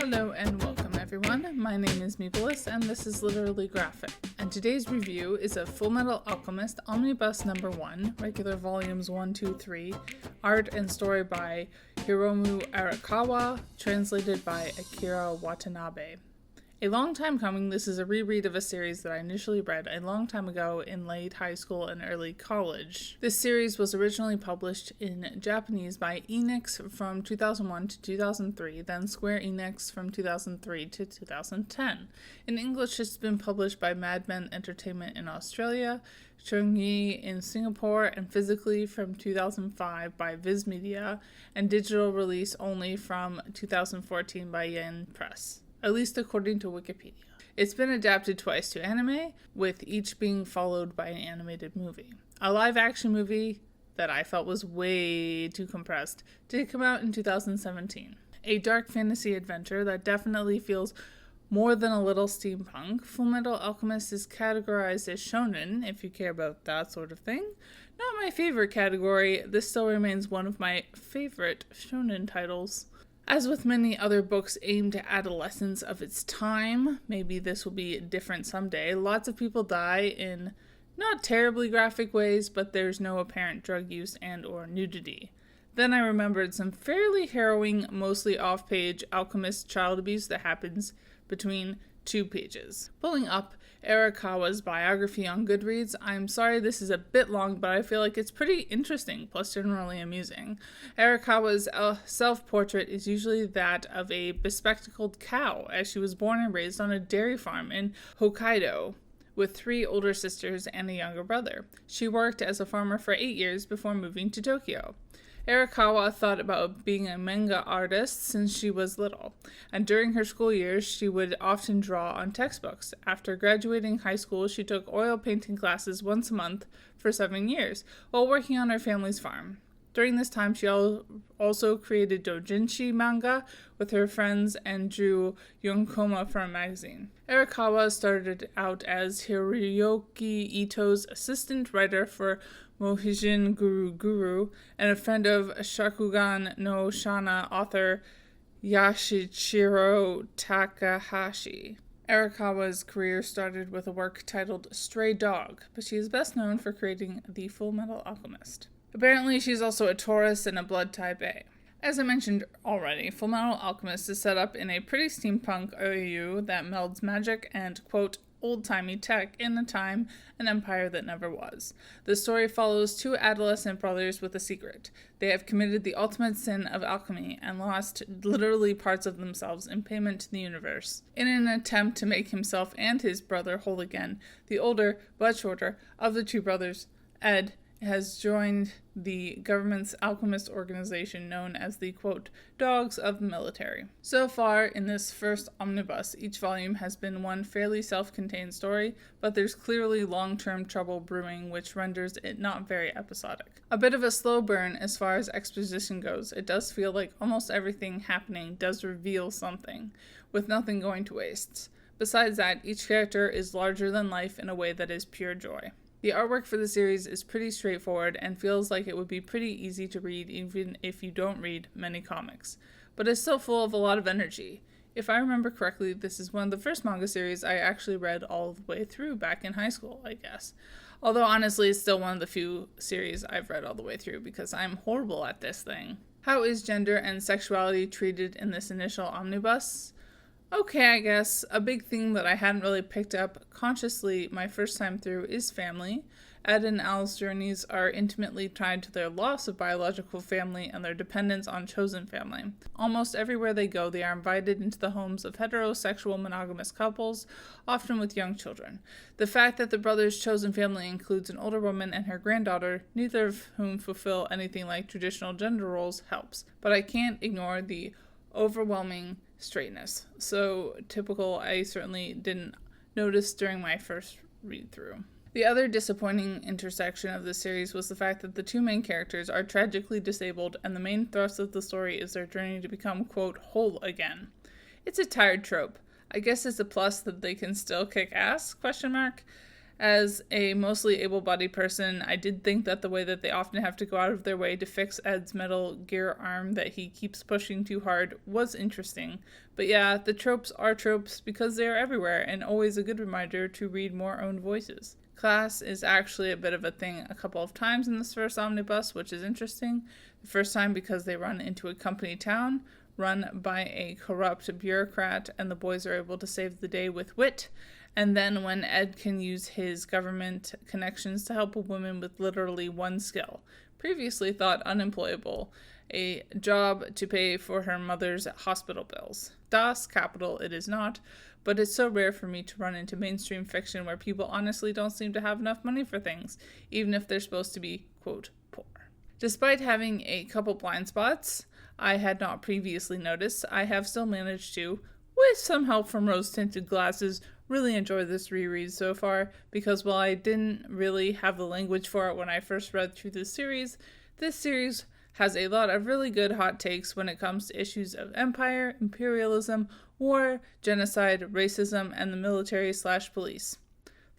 Hello and welcome everyone, my name is Meepolis and this is Literally Graphic, and today's review is of Fullmetal Alchemist Omnibus number 1, regular volumes 1, 2, 3, art and story by Hiromu Arakawa, translated by Akira Watanabe. A long time coming, this is a reread of a series that I initially read a long time ago in late high school and early college. This series was originally published in Japanese by Enix from 2001 to 2003, then Square Enix from 2003 to 2010. In English, it's been published by Madman Entertainment in Australia, Chungyi in Singapore, and physically from 2005 by Viz Media, and digital release only from 2014 by Yen Press, at least according to Wikipedia. It's been adapted twice to anime, with each being followed by an animated movie. A live-action movie that I felt was way too compressed did come out in 2017. A dark fantasy adventure that definitely feels more than a little steampunk. Fullmetal Alchemist is categorized as shonen, if you care about that sort of thing. Not my favorite category, this still remains one of my favorite shonen titles. As with many other books aimed at adolescents of its time, maybe this will be different someday, lots of people die in not terribly graphic ways, but there's no apparent drug use and or nudity. Then I remembered some fairly harrowing, mostly off-page Alchemist child abuse that happens between 2 pages. Pulling up Arakawa's biography on Goodreads, I'm sorry this is a bit long, but I feel like it's pretty interesting, plus generally amusing. Arakawa's self-portrait is usually that of a bespectacled cow, as she was born and raised on a dairy farm in Hokkaido, with 3 older sisters and a younger brother. She worked as a farmer for 8 years before moving to Tokyo. Arakawa thought about being a manga artist since she was little, and during her school years she would often draw on textbooks. After graduating high school, she took oil painting classes once a month for 7 years, while working on her family's farm. During this time, she also created doujinshi manga with her friends and drew yonkoma for a magazine. Arakawa started out as Hiroyuki Ito's assistant writer for Mohijin Guru and a friend of Shakugan no Shana author Yashichiro Takahashi. Arakawa's career started with a work titled Stray Dog, but she is best known for creating the Fullmetal Alchemist. Apparently, she's also a Taurus and a blood type A. As I mentioned already, Fullmetal Alchemist is set up in a pretty steampunk OU that melds magic and, quote, old-timey tech in a time and empire that never was. The story follows 2 adolescent brothers with a secret. They have committed the ultimate sin of alchemy and lost literally parts of themselves in payment to the universe. In an attempt to make himself and his brother whole again, the older, but shorter, of the 2 brothers, Ed, has joined the government's alchemist organization known as the, quote, Dogs of the Military. So far, in this first omnibus, each volume has been one fairly self-contained story, but there's clearly long-term trouble brewing, which renders it not very episodic. A bit of a slow burn as far as exposition goes. It does feel like almost everything happening does reveal something, with nothing going to waste. Besides that, each character is larger than life in a way that is pure joy. The artwork for the series is pretty straightforward and feels like it would be pretty easy to read even if you don't read many comics, but it's still full of a lot of energy. If I remember correctly, this is one of the first manga series I actually read all the way through back in high school, I guess. Although honestly, it's still one of the few series I've read all the way through because I'm horrible at this thing. How is gender and sexuality treated in this initial omnibus? Okay, I guess. A big thing that I hadn't really picked up consciously my first time through is family. Ed and Al's journeys are intimately tied to their loss of biological family and their dependence on chosen family. Almost everywhere they go, they are invited into the homes of heterosexual monogamous couples, often with young children. The fact that the brothers' chosen family includes an older woman and her granddaughter, neither of whom fulfill anything like traditional gender roles, helps. But I can't ignore the overwhelming straightness. So typical, I certainly didn't notice during my first read-through. The other disappointing intersection of the series was the fact that the 2 main characters are tragically disabled and the main thrust of the story is their journey to become, quote, whole again. It's a tired trope. I guess it's a plus that they can still kick ass, question mark. As a mostly able-bodied person, I did think that the way that they often have to go out of their way to fix Ed's metal gear arm that he keeps pushing too hard was interesting. But yeah, the tropes are tropes because they are everywhere and always a good reminder to read more own voices. Class is actually a bit of a thing a couple of times in this first omnibus, which is interesting. The first time because they run into a company town run by a corrupt bureaucrat and the boys are able to save the day with wit. And then when Ed can use his government connections to help a woman with literally one skill, previously thought unemployable, a job to pay for her mother's hospital bills. Das Kapital it is not, but it's so rare for me to run into mainstream fiction where people honestly don't seem to have enough money for things, even if they're supposed to be, quote, poor. Despite having a couple blind spots I had not previously noticed, I have still managed to, with some help from rose-tinted glasses, really enjoy this reread so far, because while I didn't really have the language for it when I first read through this series has a lot of really good hot takes when it comes to issues of empire, imperialism, war, genocide, racism, and the military/police.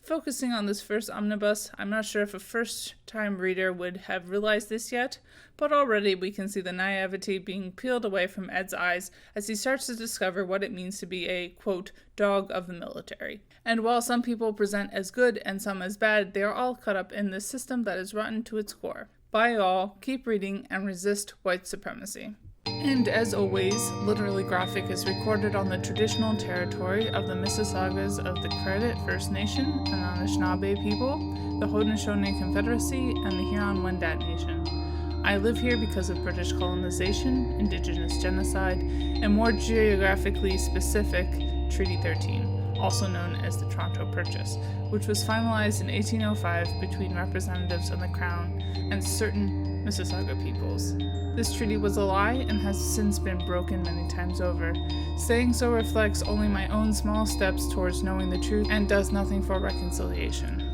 Focusing on this first omnibus, I'm not sure if a first-time reader would have realized this yet, but already we can see the naivety being peeled away from Ed's eyes as he starts to discover what it means to be a, quote, dog of the military. And while some people present as good and some as bad, they are all caught up in this system that is rotten to its core. By all, keep reading and resist white supremacy. And as always, Literally Graphic is recorded on the traditional territory of the Mississaugas of the Credit First Nation and Anishinaabe people, the Haudenosaunee Confederacy, and the Huron-Wendat Nation. I live here because of British colonization, Indigenous genocide, and more geographically specific, Treaty 13, also known as the Toronto Purchase, which was finalized in 1805 between representatives of the Crown and certain Mississauga peoples. This treaty was a lie and has since been broken many times over. Saying so reflects only my own small steps towards knowing the truth and does nothing for reconciliation.